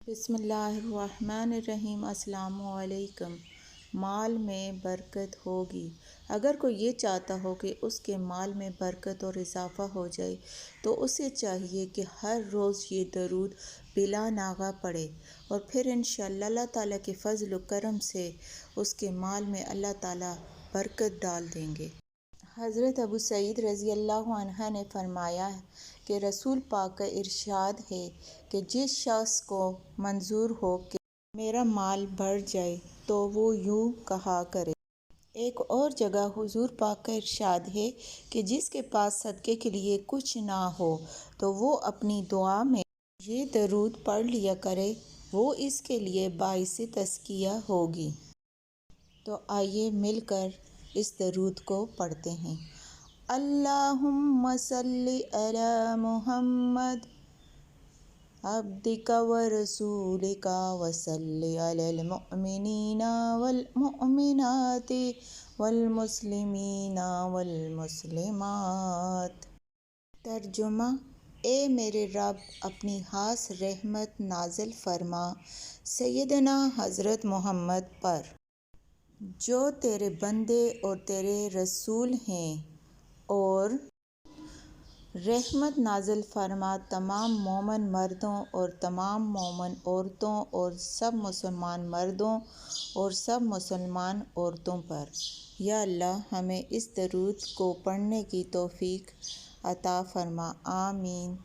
بسم اللہ الرحمن الرحیم۔ السلام علیکم۔ مال میں برکت ہوگی۔ اگر کوئی یہ چاہتا ہو کہ اس کے مال میں برکت اور اضافہ ہو جائے تو اسے چاہیے کہ ہر روز یہ درود بلا ناغہ پڑھے، اور پھر انشاءاللہ اللہ تعالیٰ کے فضل و کرم سے اس کے مال میں اللہ تعالیٰ برکت ڈال دیں گے۔ حضرت ابو سعید رضی اللہ عنہ نے فرمایا کہ رسول پاک کا ارشاد ہے کہ جس شخص کو منظور ہو کہ میرا مال بڑھ جائے تو وہ یوں کہا کرے۔ ایک اور جگہ حضور پاک کا ارشاد ہے کہ جس کے پاس صدقے کے لیے کچھ نہ ہو تو وہ اپنی دعا میں یہ درود پڑھ لیا کرے، وہ اس کے لیے باعث تزکیہ ہوگی۔ تو آئیے مل کر اس درود کو پڑھتے ہیں۔ اللہم صلی علی محمد عبدک و رسولک وصلی علی المؤمنین والمؤمنات والمسلمین والمسلمات۔ ترجمہ: اے میرے رب، اپنی خاص رحمت نازل فرما سیدنا حضرت محمد پر، جو تیرے بندے اور تیرے رسول ہیں، اور رحمت نازل فرما تمام مومن مردوں اور تمام مومن عورتوں اور سب مسلمان مردوں اور سب مسلمان عورتوں پر۔ یا اللہ، ہمیں اس درود کو پڑھنے کی توفیق عطا فرما۔ آمین۔